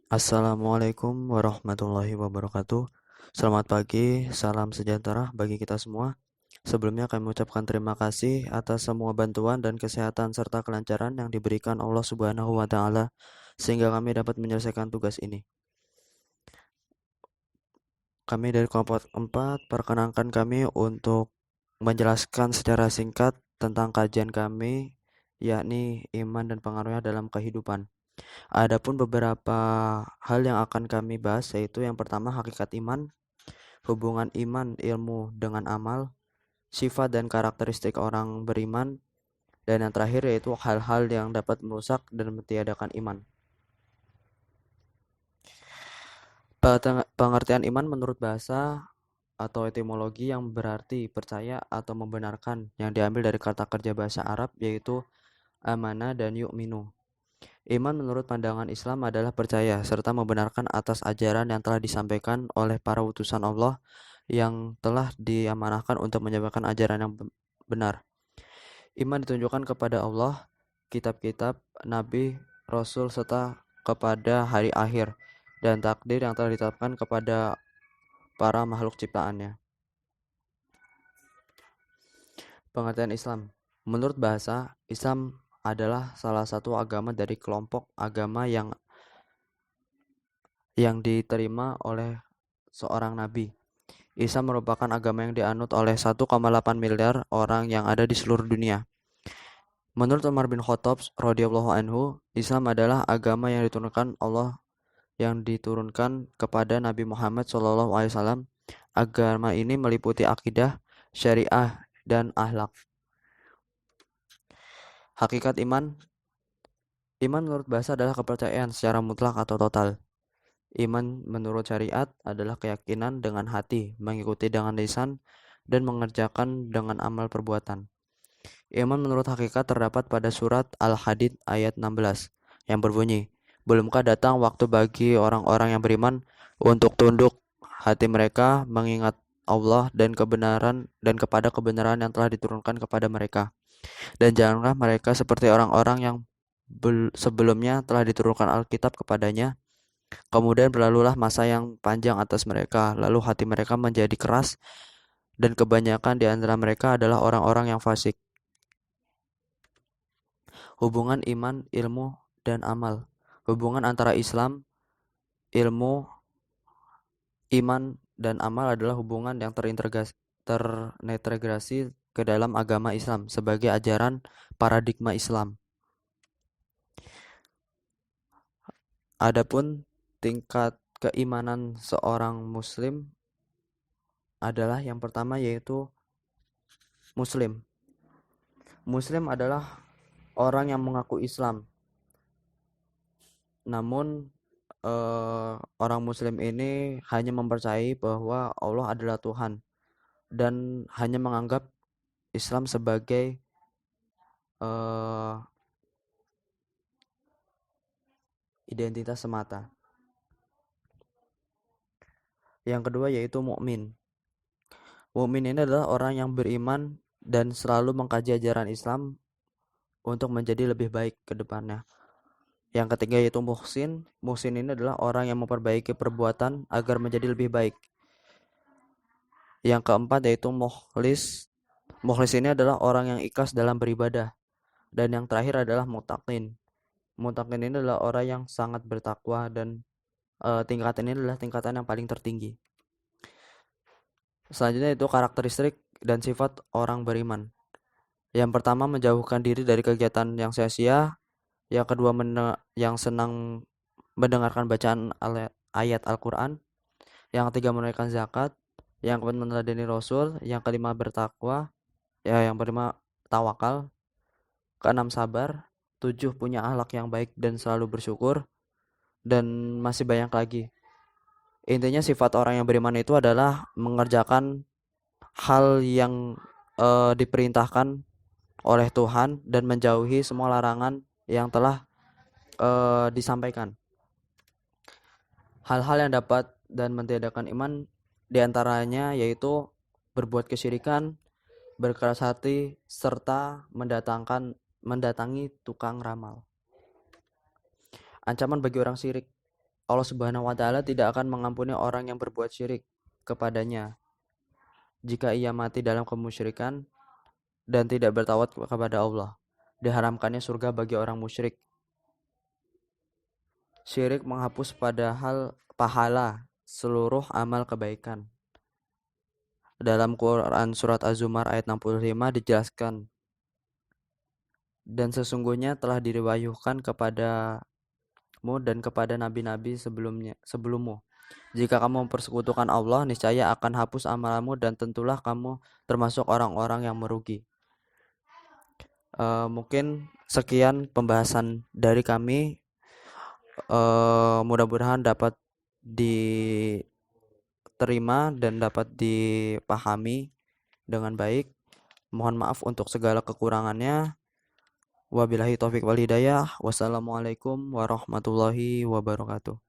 Assalamualaikum warahmatullahi wabarakatuh. Selamat pagi, salam sejahtera bagi kita semua. Sebelumnya kami mengucapkan terima kasih atas semua bantuan dan kesehatan serta kelancaran yang diberikan Allah Subhanahu wa taala sehingga kami dapat menyelesaikan tugas ini. Kami dari kelompok 4 perkenankan kami untuk menjelaskan secara singkat tentang kajian kami yakni iman dan pengaruhnya dalam kehidupan. Adapun beberapa hal yang akan kami bahas yaitu yang pertama hakikat iman, hubungan iman ilmu dengan amal, sifat dan karakteristik orang beriman, dan yang terakhir yaitu hal-hal yang dapat merusak dan mentiadakan iman. Pengertian iman menurut bahasa atau etimologi yang berarti percaya atau membenarkan yang diambil dari kata kerja bahasa Arab yaitu amana dan yu'minu. Iman menurut pandangan Islam adalah percaya serta membenarkan atas ajaran yang telah disampaikan oleh para utusan Allah yang telah diamanahkan untuk menyebarkan ajaran yang benar. Iman ditunjukkan kepada Allah, kitab-kitab, nabi, rasul serta kepada hari akhir dan takdir yang telah ditetapkan kepada para makhluk ciptaannya. Pengertian Islam. Menurut bahasa, Islam adalah salah satu agama dari kelompok agama yang diterima oleh seorang nabi. Islam merupakan agama yang dianut oleh 1,8 miliar orang yang ada di seluruh dunia. Menurut Umar bin Khattab radhiyallahu anhu, Islam adalah agama yang diturunkan kepada Nabi Muhammad SAW. Agama ini meliputi akidah, syariah, dan akhlak. Hakikat iman. Iman menurut bahasa adalah kepercayaan secara mutlak atau total. Iman menurut syariat adalah keyakinan dengan hati, mengikuti dengan lisan, dan mengerjakan dengan amal perbuatan. Iman menurut hakikat terdapat pada surat Al-Hadid ayat 16 yang berbunyi, "Belumkah datang waktu bagi orang-orang yang beriman untuk tunduk hati mereka mengingat Allah dan kebenaran dan kepada kebenaran yang telah diturunkan kepada mereka. Dan janganlah mereka seperti orang-orang yang sebelumnya telah diturunkan Alkitab kepadanya. Kemudian berlalulah masa yang panjang atas mereka, lalu hati mereka menjadi keras dan kebanyakan di antara mereka adalah orang-orang yang fasik." Hubungan iman, ilmu, dan amal. Hubungan antara Islam, ilmu, iman, dan amal adalah hubungan yang terintegrasi ke dalam agama Islam sebagai ajaran paradigma Islam. Adapun tingkat keimanan seorang muslim adalah yang pertama yaitu muslim. Muslim adalah orang yang mengaku Islam. Namun orang muslim ini hanya mempercayai bahwa Allah adalah Tuhan dan hanya menganggap Islam sebagai uh, identitas semata. Yang kedua yaitu mukmin. Mukmin ini adalah orang yang beriman dan selalu mengkaji ajaran Islam untuk menjadi lebih baik ke depannya. Yang ketiga yaitu muhsin. Muhsin ini adalah orang yang memperbaiki perbuatan agar menjadi lebih baik. Yang keempat yaitu mukhlis. Mukhlis ini adalah orang yang ikhlas dalam beribadah. Dan yang terakhir adalah muttaqin. Muttaqin ini adalah orang yang sangat bertakwa dan tingkatan ini adalah tingkatan yang paling tertinggi. Selanjutnya itu karakteristik dan sifat orang beriman. Yang pertama menjauhkan diri dari kegiatan yang sia-sia. Yang kedua yang senang mendengarkan bacaan ayat Al-Quran. Yang ketiga menunaikan zakat. Yang keempat meneladani Rasul. Yang kelima bertakwa. Yang kelima tawakal. Keenam sabar. 7 punya akhlak yang baik dan selalu bersyukur. Dan masih banyak lagi. Intinya sifat orang yang beriman itu adalah mengerjakan hal yang diperintahkan oleh Tuhan dan menjauhi semua larangan yang telah disampaikan. Hal-hal yang dapat dan mentiadakan iman diantaranya yaitu berbuat kesyirikan, berkeras hati, serta mendatangi tukang ramal. Ancaman bagi orang syirik. Allah Subhanahu wa taala tidak akan mengampuni orang yang berbuat syirik kepadanya jika ia mati dalam kemusyrikan dan tidak bertawad kepada Allah. Diharamkannya surga bagi orang musyrik. Syirik menghapus pahala seluruh amal kebaikan. Dalam Quran surat Az-Zumar ayat 65 dijelaskan, dan sesungguhnya telah diriwayatkan kepadamu dan kepada nabi-nabi sebelummu. Jika kamu mempersekutukan Allah, niscaya akan hapus amalmu dan tentulah kamu termasuk orang-orang yang merugi. Mungkin sekian pembahasan dari kami. Mudah-mudahan dapat diterima dan dapat dipahami dengan baik. Mohon maaf untuk segala kekurangannya. Wabillahi taufik wal hidayah. Wassalamualaikum warahmatullahi wabarakatuh.